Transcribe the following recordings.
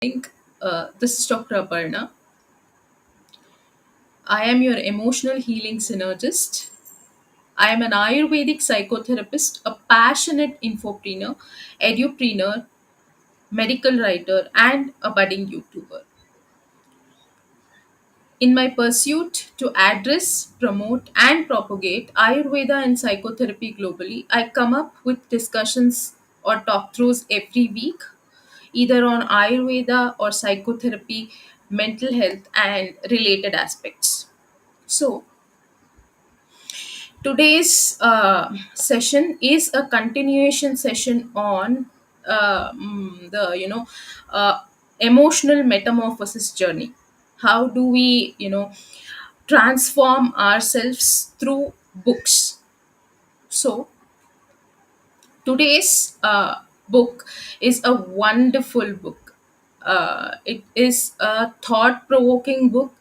This is Dr. Aparna. I am your emotional healing synergist. I am an Ayurvedic psychotherapist, a passionate infopreneur, edupreneur, medical writer, and a budding YouTuber. In my pursuit to address, promote, and propagate Ayurveda and psychotherapy globally, I come up with discussions or talk throughs every week, either on Ayurveda or psychotherapy, mental health, and related aspects. So, today's session is a continuation session on the uh, emotional metamorphosis journey. How do we transform ourselves through books? So today's book is a wonderful book. It is a thought-provoking book,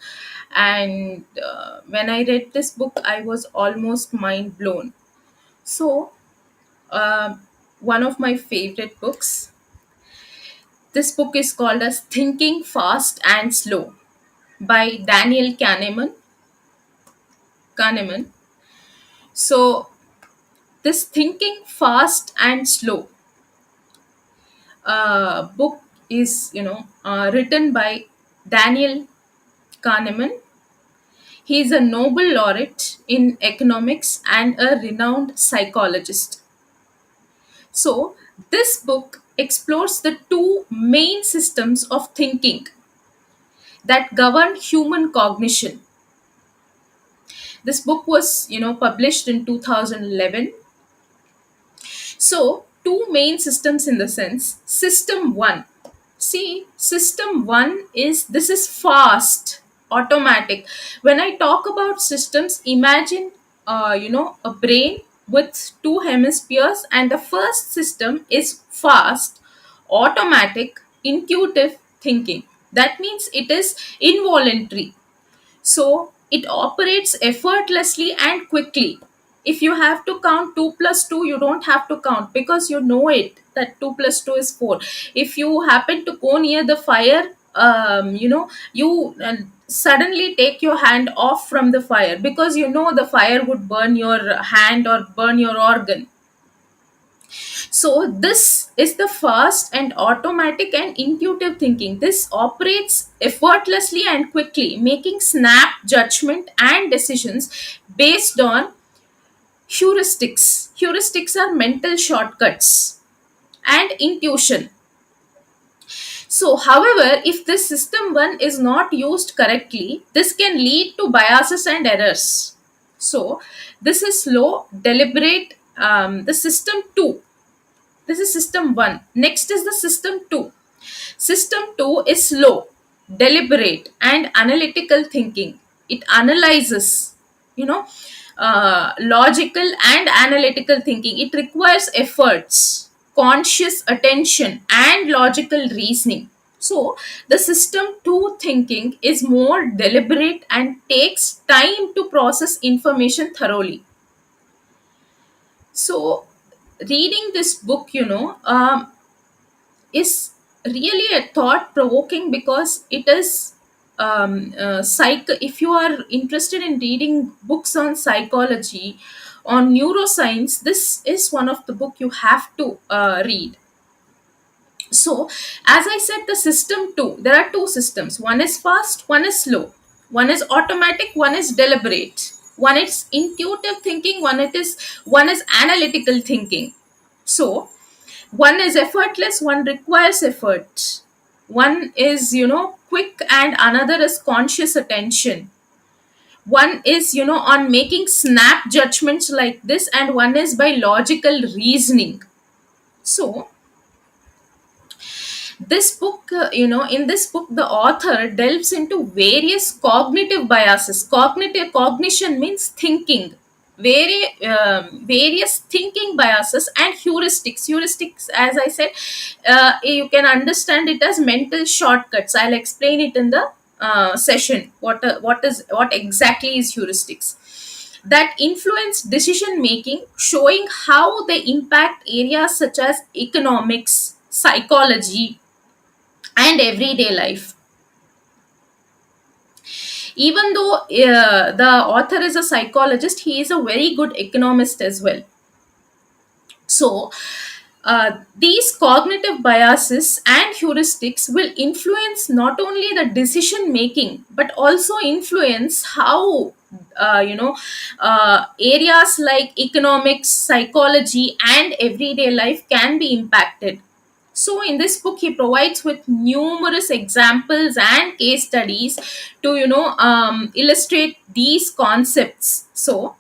and when I read this book, I was almost mind blown. So, one of my favorite books. This book is called as Thinking Fast and Slow by Daniel Kahneman. So, this Thinking Fast and Slow book is, written by Daniel Kahneman. He is a Nobel laureate in economics and a renowned psychologist. So, this book explores the two main systems of thinking that govern human cognition. This book was, published in 2011. So, two main systems in the sense. System 1. See, system 1 is this is fast, automatic. When I talk about systems, imagine a brain with two hemispheres, and the first system is fast, automatic, intuitive thinking. That means it is involuntary, so it operates effortlessly and quickly. If you have to count 2 plus 2, you don't have to count because you know it that 2 plus 2 is 4. If you happen to go near the fire, you suddenly take your hand off from the fire because you know the fire would burn your hand or burn your organ. So, this is the fast and automatic and intuitive thinking. This operates effortlessly and quickly, making snap judgment and decisions based on heuristics. Heuristics are mental shortcuts and intuition. So, however, if this system 1 is not used correctly, this can lead to biases and errors. So, this is slow, deliberate. The system 2, this is system 1. Next is the system 2. System 2 is slow, deliberate, and analytical thinking. It analyzes, logical and analytical thinking. It requires efforts, conscious attention, and logical reasoning. So, the system 2 thinking is more deliberate and takes time to process information thoroughly. So, reading this book, is really a thought provoking because it is if you are interested in reading books on psychology, on neuroscience, this is one of the book you have to read. So, as I said, the system 2, there are two systems. One is fast, one is slow. One is automatic, one is deliberate. One is intuitive thinking, one is analytical thinking. So, one is effortless, one requires effort. One is, quick, and another is conscious attention. One is, on making snap judgments like this, and one is by logical reasoning. So, this book, in this book, the author delves into various cognitive biases. Cognition means thinking. Various thinking biases and heuristics, as I said, you can understand it as mental shortcuts. I'll explain it in the session. What exactly is heuristics that influence decision making, showing how they impact areas such as economics, psychology, and everyday life. Even though the author is a psychologist, he is a very good economist as well. So, these cognitive biases and heuristics will influence not only the decision making but also influence how areas like economics, psychology, and everyday life can be impacted. So, in this book, he provides with numerous examples and case studies to illustrate these concepts. So,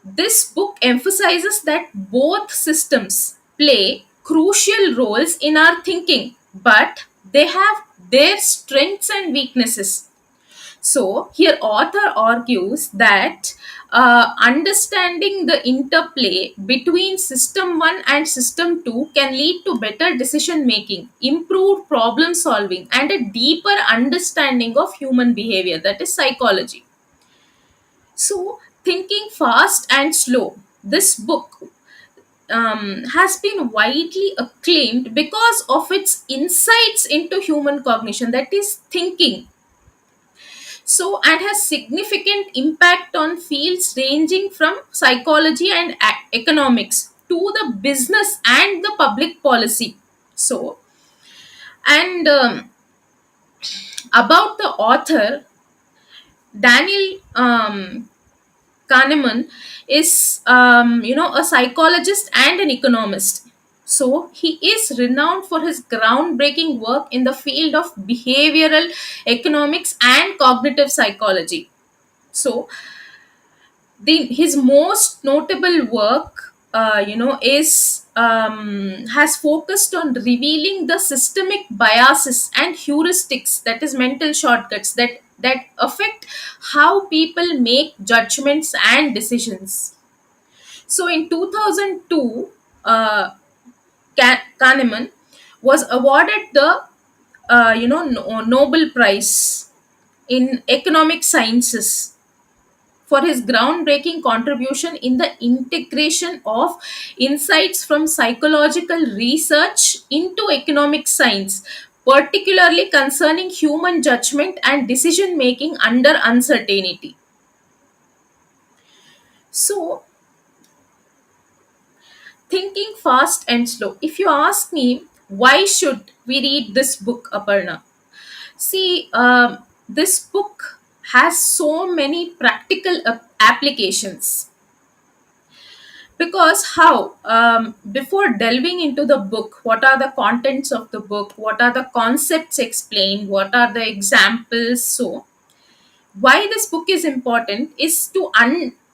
this book emphasizes that both systems play crucial roles in our thinking, but they have their strengths and weaknesses. So, here author argues that understanding the interplay between system 1 and system 2 can lead to better decision making, improved problem solving, and a deeper understanding of human behavior, that is psychology. So, thinking fast and slow. This book has been widely acclaimed because of its insights into human cognition, that is, thinking. So, and has significant impact on fields ranging from psychology and economics to the business and the public policy. So, and about the author, Daniel Kahneman is, a psychologist and an economist. So he is renowned for his groundbreaking work in the field of behavioral economics and cognitive psychology. So his most notable work, is has focused on revealing the systemic biases and heuristics, that is mental shortcuts that affect how people make judgments and decisions. So in 2002, Kahneman was awarded the Nobel Prize in economic sciences for his groundbreaking contribution in the integration of insights from psychological research into economic science, particularly concerning human judgment and decision making under uncertainty. So, thinking fast and slow. If you ask me, why should we read this book, Aparna? See, this book has so many practical applications. Because how, before delving into the book, what are the contents of the book, what are the concepts explained, what are the examples? So why this book is important is to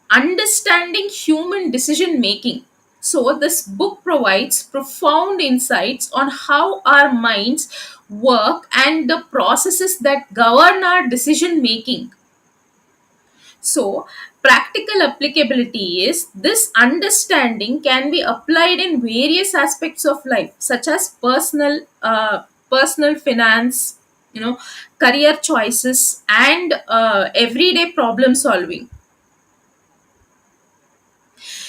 understanding human decision making. So this book provides profound insights on how our minds work and the processes that govern our decision making. So, practical applicability is this understanding can be applied in various aspects of life, such as personal finance, career choices, and everyday problem solving.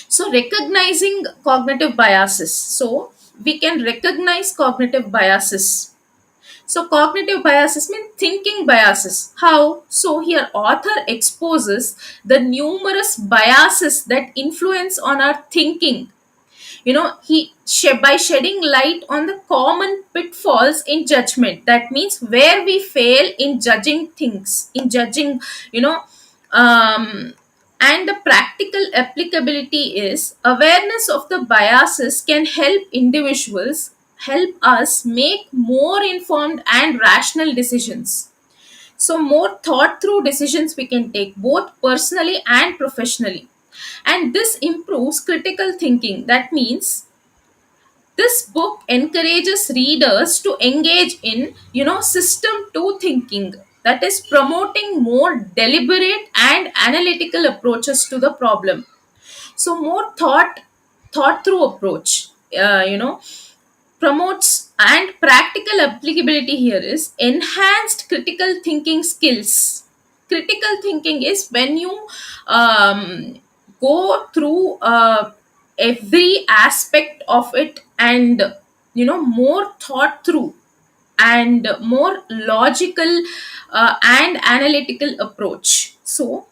So, recognizing cognitive biases. So, we can recognize cognitive biases. So cognitive biases mean thinking biases. How? So here author exposes the numerous biases that influence on our thinking. By shedding light on the common pitfalls in judgment. That means where we fail in judging things, in judging, you know, um, and the practical applicability is awareness of the biases can help us make more informed and rational decisions. So more thought through decisions we can take both personally and professionally, and this improves critical thinking. That means this book encourages readers to engage in system 2 thinking, that is promoting more deliberate and analytical approaches to the problem. So more thought through approach, promotes, and practical applicability here is enhanced critical thinking skills. Critical thinking is when you um, go through every aspect of it and more thought through. and more logical and analytical approach. So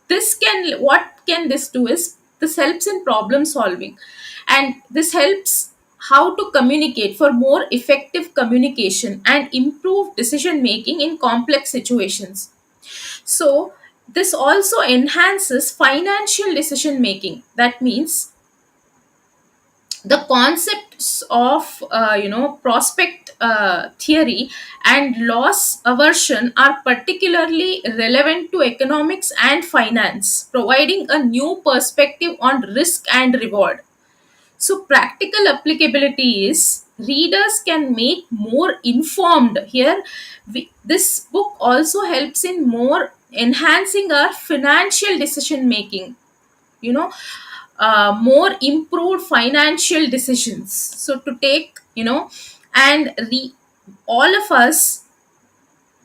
this can, what can this do is, this helps in problem solving, and this helps how to communicate for more effective communication and improve decision making in complex situations. So this also enhances financial decision making. That means the concepts of prospect theory and loss aversion are particularly relevant to economics and finance, providing a new perspective on risk and reward. So practical applicability is readers can make more informed here. This book also helps in more enhancing our financial decision making, you know more improved financial decisions, so to take, and all of us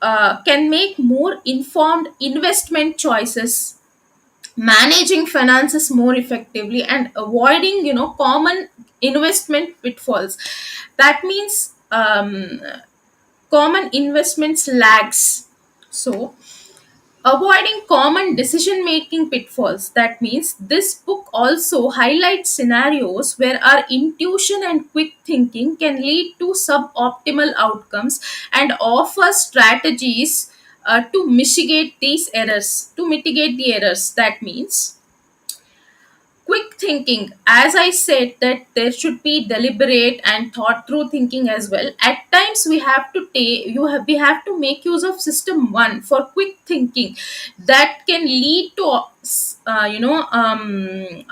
can make more informed investment choices, managing finances more effectively, and avoiding, common investment pitfalls. That means common investments lags. So avoiding common decision making pitfalls. That means this book also highlights scenarios where our intuition and quick thinking can lead to suboptimal outcomes, and offer strategies to mitigate these errors, to mitigate the errors. That means quick thinking, as I said, that there should be deliberate and thought through thinking as well. At times we have to take, we have to make use of system 1 for quick thinking, that can lead to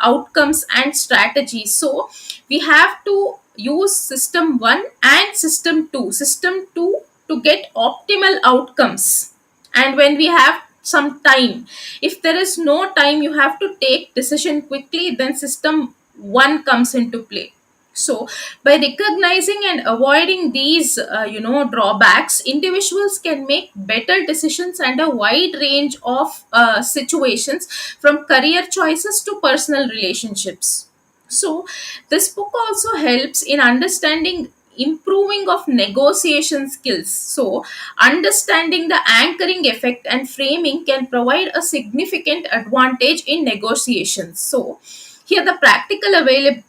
outcomes and strategies. So we have to use system 1 and system 2, system 2 to get optimal outcomes. And when we have some time, if there is no time, you have to take decision quickly, then system 1 comes into play. So by recognizing and avoiding these drawbacks, individuals can make better decisions and a wide range of situations, from career choices to personal relationships. So this book also helps in understanding improving of negotiation skills. So understanding the anchoring effect and framing can provide a significant advantage in negotiations. So here the practical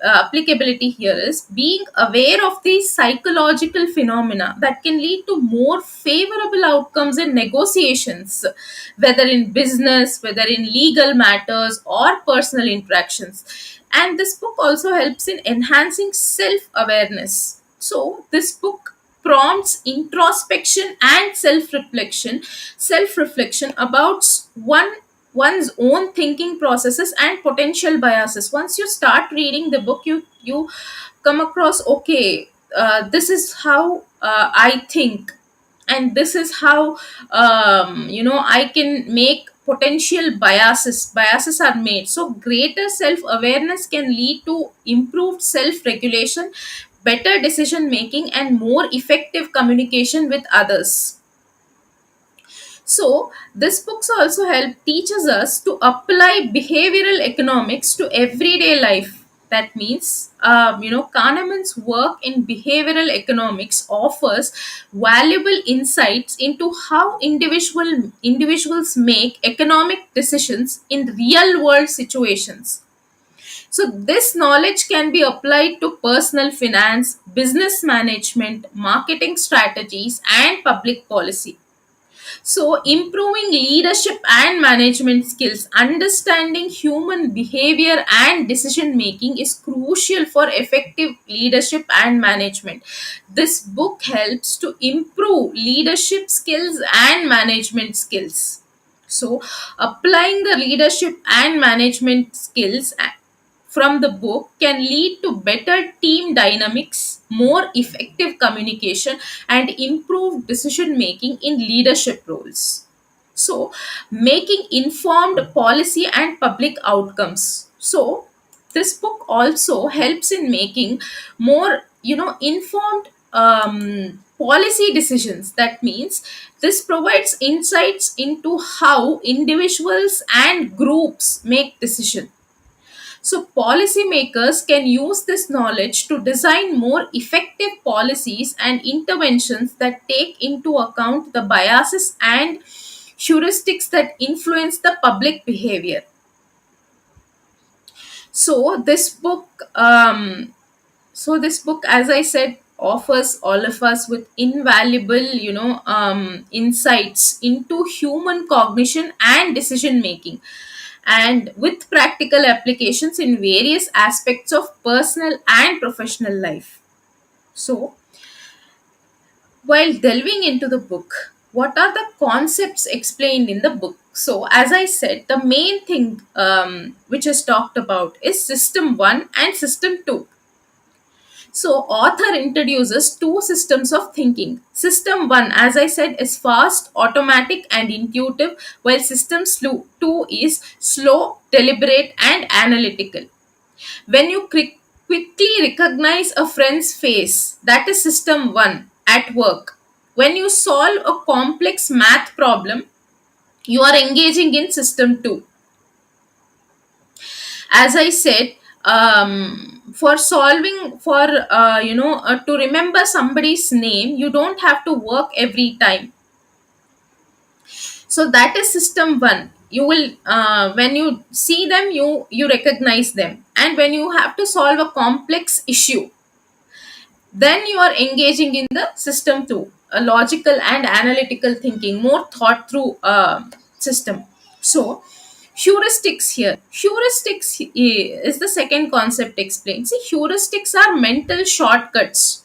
applicability here is being aware of these psychological phenomena that can lead to more favorable outcomes in negotiations, whether in business, whether in legal matters or personal interactions. And this book also helps in enhancing self awareness. So this book prompts introspection and self reflection about one's own thinking processes and potential biases. Once you start reading the book, you come across, okay, this is how I think, and this is how I can make potential biases are made. So greater self awareness can lead to improved self regulation, better decision making, and more effective communication with others. So this books also help teaches us to apply behavioral economics to everyday life. That means, Kahneman's work in behavioral economics offers valuable insights into how individuals make economic decisions in real world situations. So this knowledge can be applied to personal finance, business management, marketing strategies, and public policy. So, improving leadership and management skills, understanding human behavior and decision making is crucial for effective leadership and management. This book helps to improve leadership skills and management skills. So, applying the leadership and management skills from the book can lead to better team dynamics, more effective communication, and improved decision making in leadership roles. So, making informed policy and public outcomes. So, this book also helps in making more, informed policy decisions. That means this provides insights into how individuals and groups make decisions. So policymakers can use this knowledge to design more effective policies and interventions that take into account the biases and heuristics that influence the public behavior. So this book, as I said, offers all of us with invaluable, insights into human cognition and decision making, and with practical applications in various aspects of personal and professional life. So, while delving into the book, what are the concepts explained in the book? So, as I said, the main thing which is talked about is System 1 and System 2. So, author introduces two systems of thinking. System 1, as I said, is fast, automatic, and intuitive, while System 2 is slow, deliberate, and analytical. When you quickly recognize a friend's face, that is System 1 at work. When you solve a complex math problem, you are engaging in System 2. As I said, for solving, to remember somebody's name, you don't have to work every time. So that is System 1. You will, when you see them, you recognize them, and when you have to solve a complex issue, then you are engaging in the System 2, a logical and analytical thinking, more thought through system. So heuristics, here heuristics is the second concept explained. See, heuristics are mental shortcuts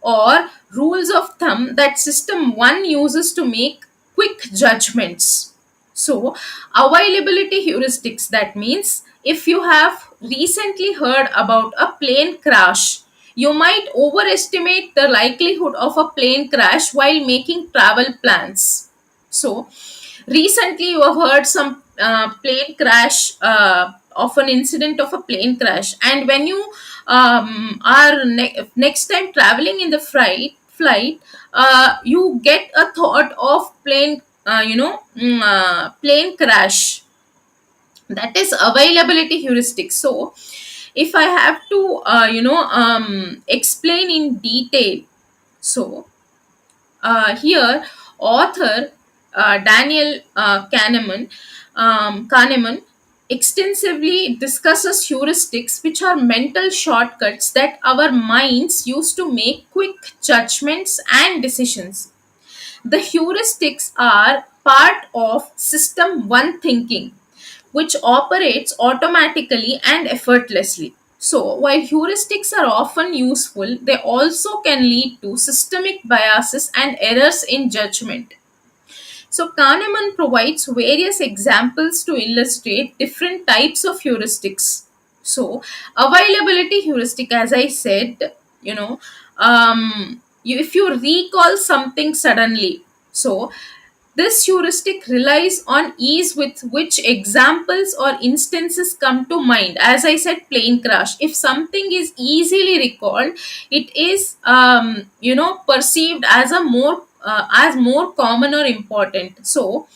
or rules of thumb that System 1 uses to make quick judgments. So, availability heuristics, that means if you have recently heard about a plane crash, you might overestimate the likelihood of a plane crash while making travel plans. So, recently you have heard some plane crash, of an incident of a plane crash, and when you are next time traveling in the flight, you get a thought of plane crash. That is availability heuristic. So if I have to explain in detail, so here, author Daniel Kahneman extensively discusses heuristics, which are mental shortcuts that our minds use to make quick judgments and decisions. The heuristics are part of System 1 thinking, which operates automatically and effortlessly. So, while heuristics are often useful, they also can lead to systemic biases and errors in judgment. So, Kahneman provides various examples to illustrate different types of heuristics. So, availability heuristic, as I said, if you recall something suddenly, so this heuristic relies on ease with which examples or instances come to mind. As I said, plane crash. If something is easily recalled, it is perceived as a more common or important. So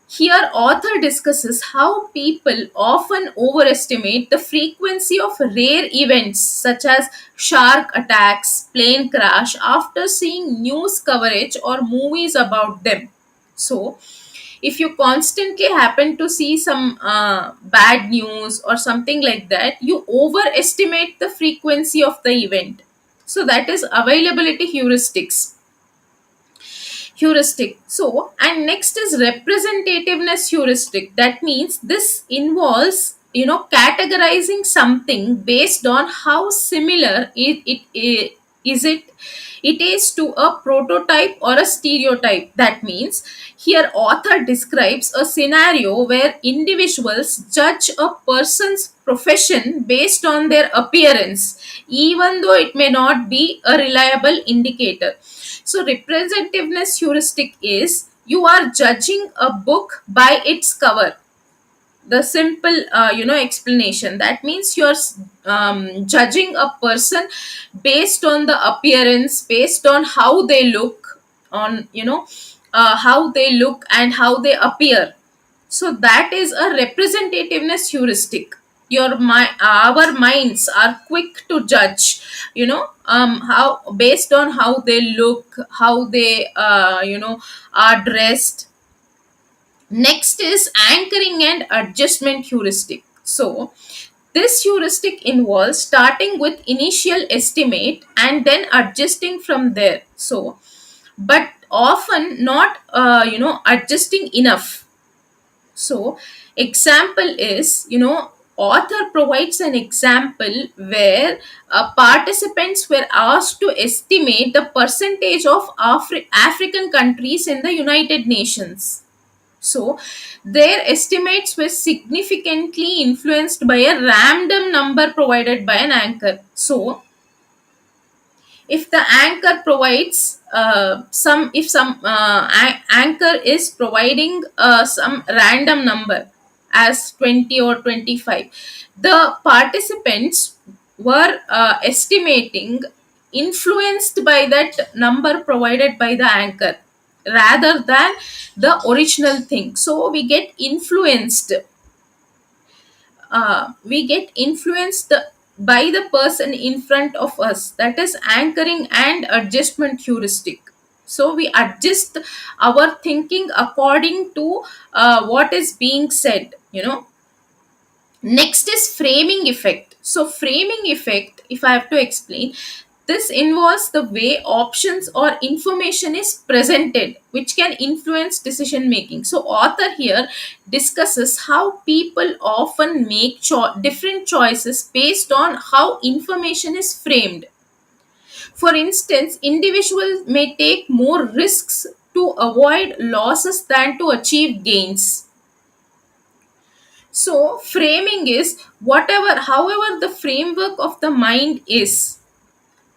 here, author discusses how people often overestimate the frequency of rare events such as shark attacks, plane crash, after seeing news coverage or movies about them. So, if you constantly happen to see some bad news or something like that, you overestimate the frequency of the event. So, that is availability heuristic. So, and next is representativeness heuristic. That means this involves, categorizing something based on how similar it is to a prototype or a stereotype. That means here author describes a scenario where individuals judge a person's profession based on their appearance, even though it may not be a reliable indicator. So representativeness heuristic is you are judging a book by its cover. The simple explanation, that means you're judging a person based on the appearance, based on how they look, on how they look and how they appear. So that is a representativeness heuristic. our minds are quick to judge, how, based on how they look, how they are dressed. Next is anchoring and adjustment heuristic. So this heuristic involves starting with initial estimate and then adjusting from there. So, but often not, adjusting enough. So, example is, author provides an example where participants were asked to estimate the percentage of African countries in the United Nations. So, their estimates were significantly influenced by a random number provided by an anchor. So, if the anchor provides anchor is providing some random number as 20 or 25, the participants were estimating influenced by that number provided by the anchor rather than the original thing. So we get influenced by the person in front of us. That is anchoring and adjustment heuristic. So we adjust our thinking according to what is being said. Next is framing effect. So, framing effect, if I have to explain, this involves the way options or information is presented, which can influence decision making. So, author here discusses how people often make different choices based on how information is framed. For instance, individuals may take more risks to avoid losses than to achieve gains. So, framing is however, the framework of the mind is,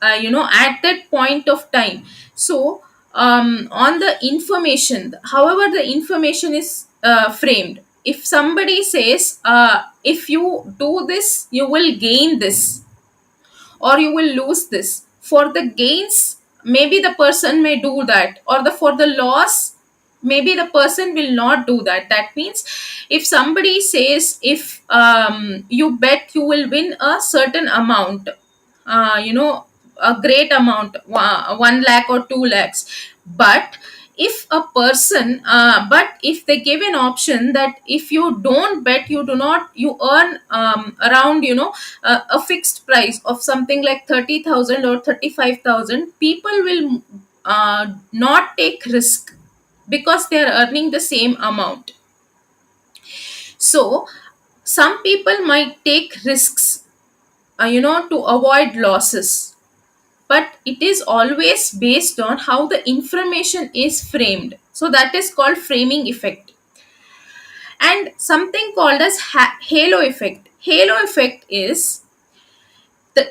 at that point of time. So, on the information, however, the information is framed. If somebody says, if you do this, you will gain this, or you will lose this. For the gains, maybe the person may do that, or for the loss, maybe the person will not do that. That means, if somebody says, if you bet you will win a certain amount, a great amount, 1 lakh or 2 lakhs, but if they give an option that if you don't bet, you earn around, a fixed price of something like 30,000 or 35,000, people will not take risk because they are earning the same amount. So some people might take risks, to avoid losses, but it is always based on how the information is framed. So that is called framing effect. And something called as halo effect. Halo effect is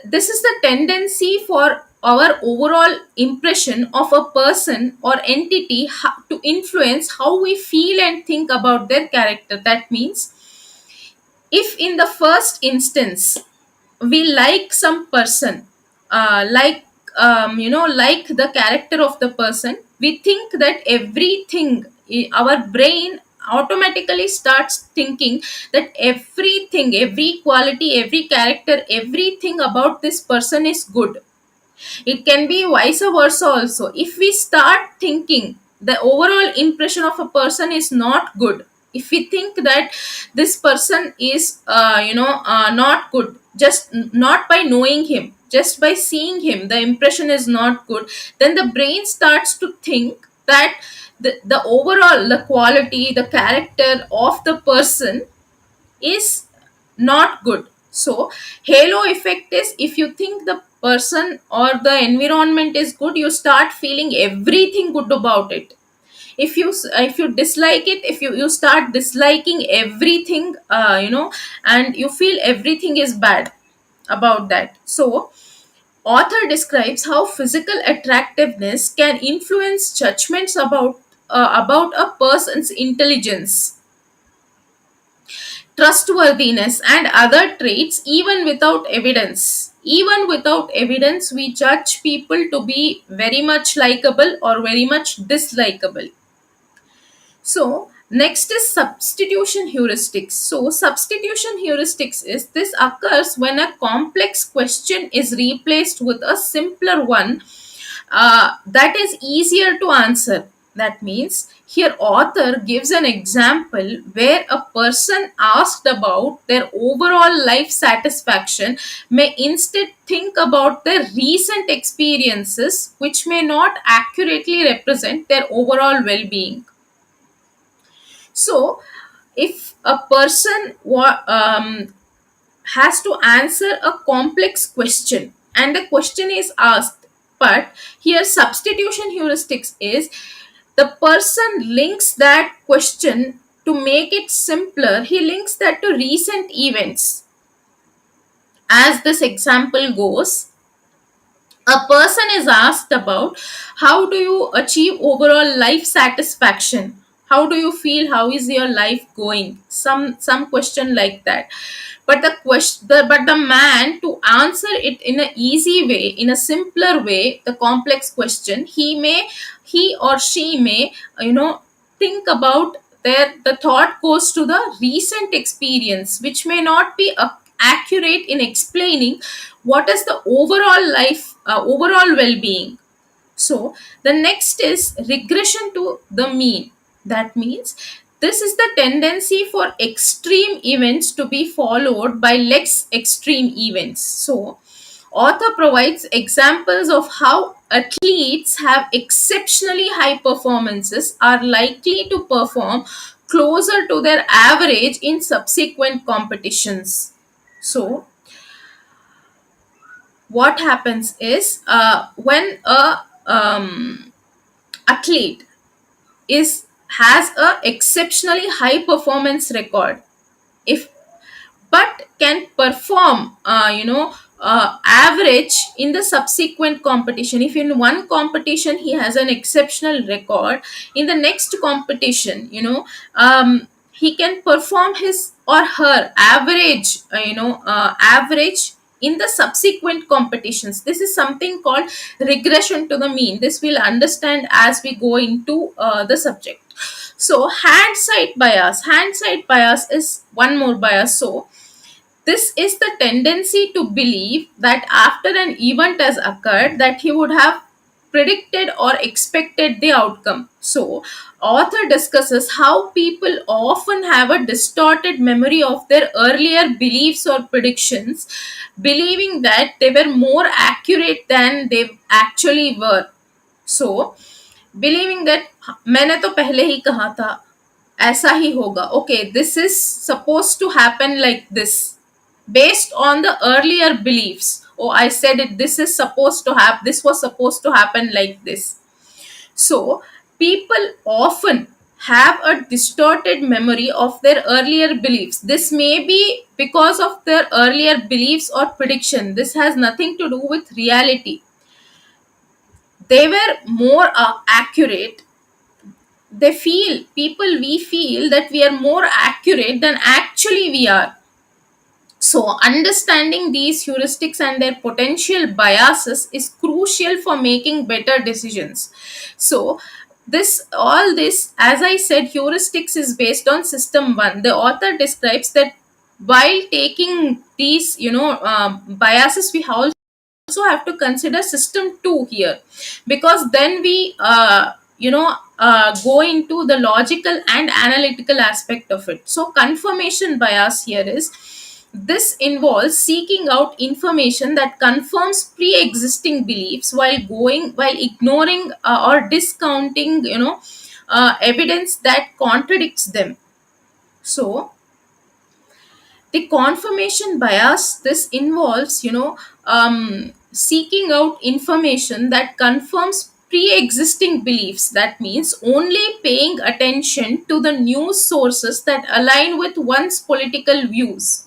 this is the tendency for our overall impression of a person or entity to influence how we feel and think about their character. That means, if in the first instance we like some person, like the character of the person, we think that everything, our brain automatically starts thinking that everything, every quality, every character, everything about this person is good. It can be vice versa also. If we start thinking the overall impression of a person is not good, if we think that this person is, not good, just not by knowing him, just by seeing him, the impression is not good, then the brain starts to think that the overall, the quality, the character of the person is not good. So halo effect is, if you think the person or the environment is good, you start feeling everything good about it. If you dislike it, if you start disliking everything, and you feel everything is bad about that. So author describes how physical attractiveness can influence judgments about a person's intelligence, trustworthiness, and other traits. Even without evidence, we judge people to be very much likable or very much dislikable. So Next is substitution heuristics. So, substitution heuristics is this occurs when a complex question is replaced with a simpler one that is easier to answer. That means here author gives an example where a person asked about their overall life satisfaction may instead think about their recent experiences, which may not accurately represent their overall well-being. So, if a person has to answer a complex question and the question is asked, but here substitution heuristics is the person links that question to make it simpler. He links that to recent events. As this example goes, a person is asked about how do you achieve overall life satisfaction, how do you feel, how is your life going, some question like that. But the man, to answer it in a easy way, in a simpler way, the complex question, he or she may think about the thought goes to the recent experience, which may not be accurate in explaining what is the overall well-being. So the next is regression to the mean. That means this is the tendency for extreme events to be followed by less extreme events. So author provides examples of how athletes have exceptionally high performances are likely to perform closer to their average in subsequent competitions. So what happens is when a athlete is has a exceptionally high performance record, if but can perform average in the subsequent competition, if in one competition he has an exceptional record, in the next competition he can perform his or her average in the subsequent competitions. This is something called regression to the mean. This we'll understand as we go into the subject. So hindsight bias is one more bias. So this is the tendency to believe that after an event has occurred that he would have predicted or expected the outcome. So author discusses how people often have a distorted memory of their earlier beliefs or predictions, believing that they were more accurate than they actually were. So believing that मैंने तो पहले ही कहा था ऐसा ही होगा, okay, this is supposed to happen like this, based on the earlier beliefs. Oh, I said it, this is supposed to happen, this was supposed to happen like this. So people often have a distorted memory of their earlier beliefs. This may be because of their earlier beliefs or prediction. This has nothing to do with reality. They were more accurate. We feel that we are more accurate than actually we are. So understanding these heuristics and their potential biases is crucial for making better decisions. So this, as I said, heuristics is based on system 1. The author describes that while taking these biases, we also have to consider system 2 here, because then we go into the logical and analytical aspect of it. So confirmation bias here is, this involves seeking out information that confirms pre-existing beliefs while ignoring or discounting evidence that contradicts them. So the confirmation bias, this involves seeking out information that confirms pre-existing beliefs. That means only paying attention to the news sources that align with one's political views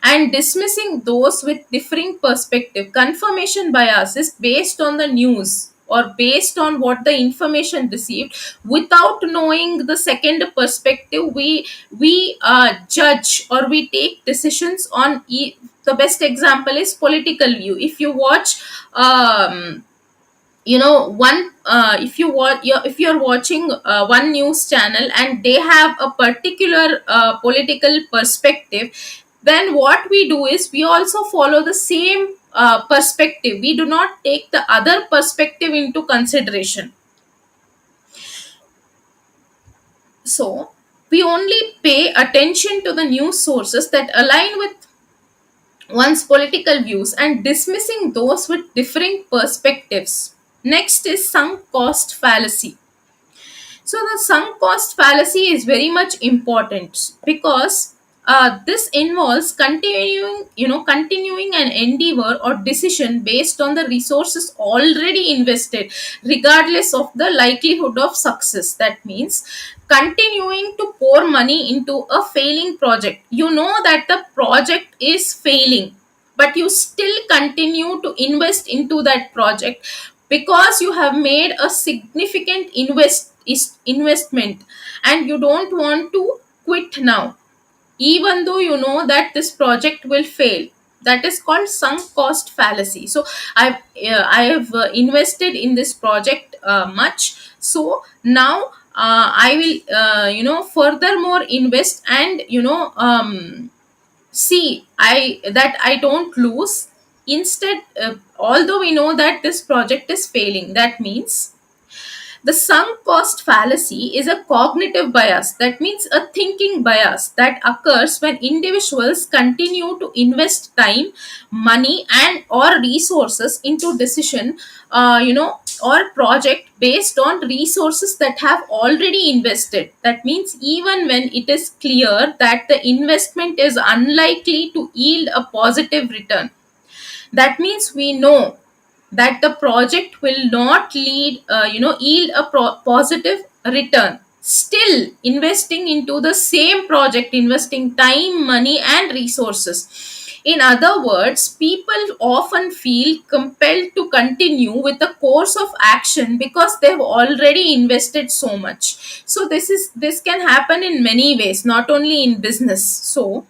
and dismissing those with differing perspective. Confirmation bias is based on the news or based on what the information received. Without knowing the second perspective, we judge or we take decisions on the best example is political view. If you watch one if you watch if you're watching one news channel and they have a particular political perspective, then what we do is we also follow the same perspective. We do not take the other perspective into consideration. So we only pay attention to the news sources that align with one's political views and dismissing those with differing perspectives. Next is sunk cost fallacy. So the sunk cost fallacy is very much important because this involves continuing an endeavor or decision based on the resources already invested, regardless of the likelihood of success. That means continuing to pour money into a failing project. You know that the project is failing, but you still continue to invest into that project because you have made a significant investment and you don't want to quit now, even though you know that this project will fail. That is called sunk cost fallacy. So I have invested in this project much, so now I will furthermore invest and see I don't lose. Instead, although we know that this project is failing, that means the sunk cost fallacy is a cognitive bias. That means a thinking bias that occurs when individuals continue to invest time, money, and or resources into decision, or project based on resources that have already invested. That means even when it is clear that the investment is unlikely to yield a positive return. That means we know that the project will not yield a positive return, still investing into the same project, investing time, money, and resources. In other words, people often feel compelled to continue with the course of action because they've already invested so much. So this can happen in many ways, not only in business. So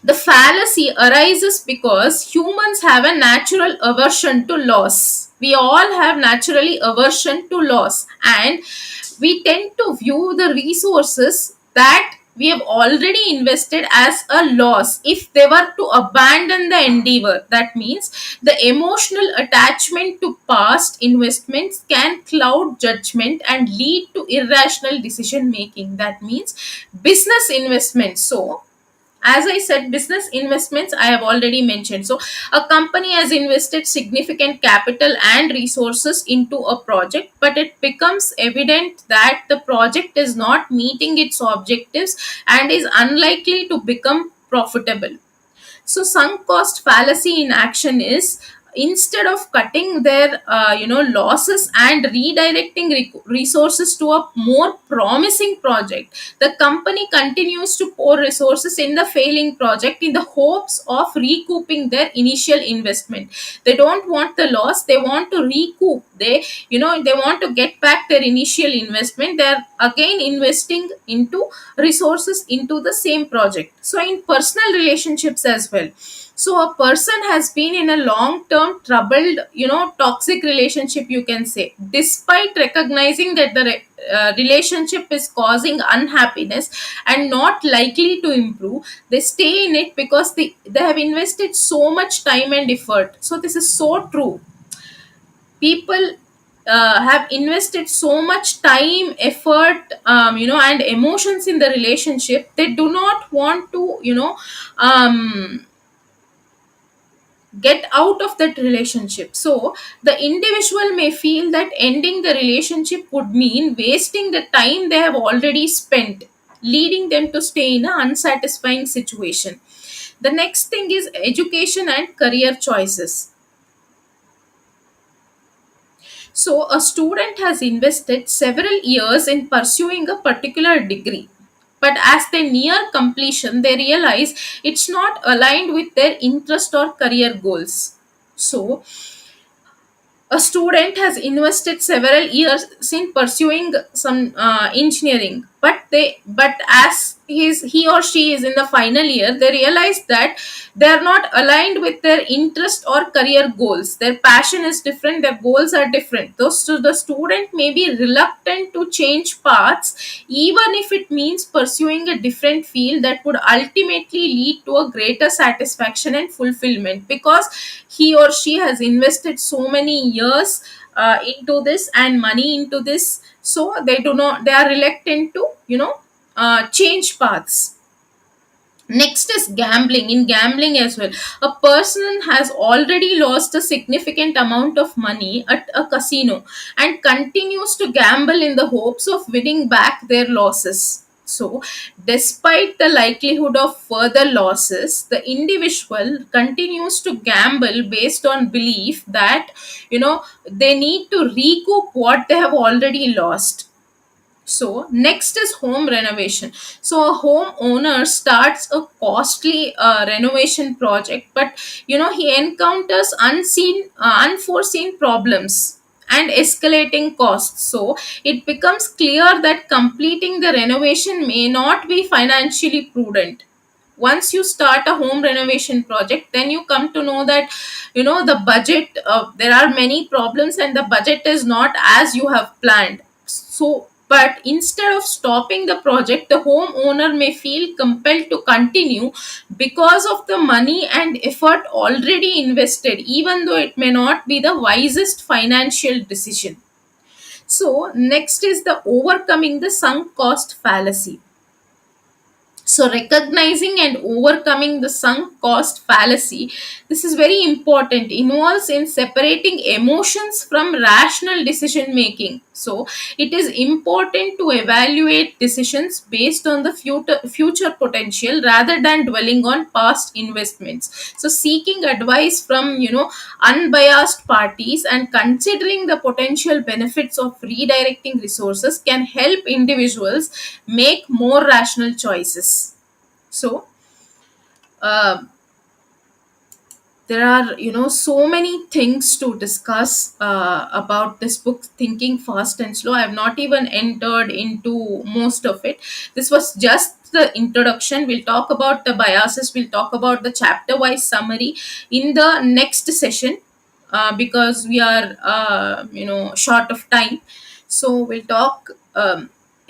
the fallacy arises because humans have a natural aversion to loss. We all have naturally aversion to loss, and we tend to view the resources that we have already invested as a loss if they were to abandon the endeavor. That means the emotional attachment to past investments can cloud judgment and lead to irrational decision making. That means business investments. So as I said, business investments I have already mentioned. So a company has invested significant capital and resources into a project, but it becomes evident that the project is not meeting its objectives and is unlikely to become profitable. So sunk cost fallacy in action is, instead of cutting their losses and redirecting resources to a more promising project, the company continues to pour resources in the failing project in the hopes of recouping their initial investment. They don't want the loss, they want to recoup. They want to get back their initial investment. They're again investing into resources into the same project. So in personal relationships as well, so a person has been in a long term troubled, toxic relationship, you can say, despite recognizing that the relationship is causing unhappiness and not likely to improve. They stay in it because they have invested so much time and effort. So this is so true. People have invested so much time, effort, and emotions in the relationship. They do not want to get out of that relationship. So the individual may feel that ending the relationship would mean wasting the time they have already spent, leading them to stay in an unsatisfying situation. The next thing is education and career choices. So, a student has invested several years in pursuing a particular degree. But as they near completion, they realize it's not aligned with their interest or career goals. So, a student has invested several years in pursuing some engineering, but as he or she is in the final year, they realize that they are not aligned with their interest or career goals. Their passion is different, their goals are different. Those, so the student may be reluctant to change paths, even if it means pursuing a different field that would ultimately lead to a greater satisfaction and fulfillment, because he or she has invested so many years into this and money into this. So they are reluctant to change paths. Next is gambling. In gambling as well, a person has already lost a significant amount of money at a casino and continues to gamble in the hopes of winning back their losses. So, despite the likelihood of further losses, the individual continues to gamble based on belief that they need to recoup what they have already lost. So next is home renovation. So a homeowner starts a costly renovation project, but he encounters unforeseen problems and escalating costs. So it becomes clear that completing the renovation may not be financially prudent. Once you start a home renovation project, then you come to know that the budget, there are many problems and the budget is not as you have planned. So but instead of stopping the project, the homeowner may feel compelled to continue because of the money and effort already invested, even though it may not be the wisest financial decision. So next is the overcoming the sunk cost fallacy. So recognizing and overcoming the sunk cost fallacy, this is very important, involves in separating emotions from rational decision making. So it is important to evaluate decisions based on the future potential rather than dwelling on past investments. So seeking advice from unbiased parties and considering the potential benefits of redirecting resources can help individuals make more rational choices. So uh, there are so many things to discuss about this book, Thinking Fast and Slow. I have not even entered into most of it. This was just the introduction. We'll talk about the biases, we'll talk about the chapter wise summary in the next session, because we are short of time. So we'll talk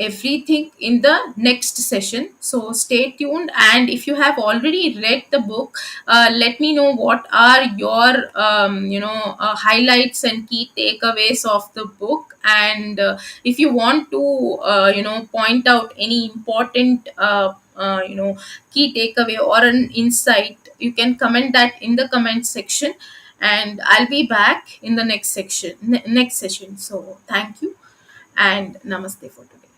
everything in the next session. So stay tuned, and if you have already read the book, let me know what are your highlights and key takeaways of the book. And if you want to point out any important key takeaway or an insight, you can comment that in the comment section, and I'll be back in the next session. So thank you and namaste for today.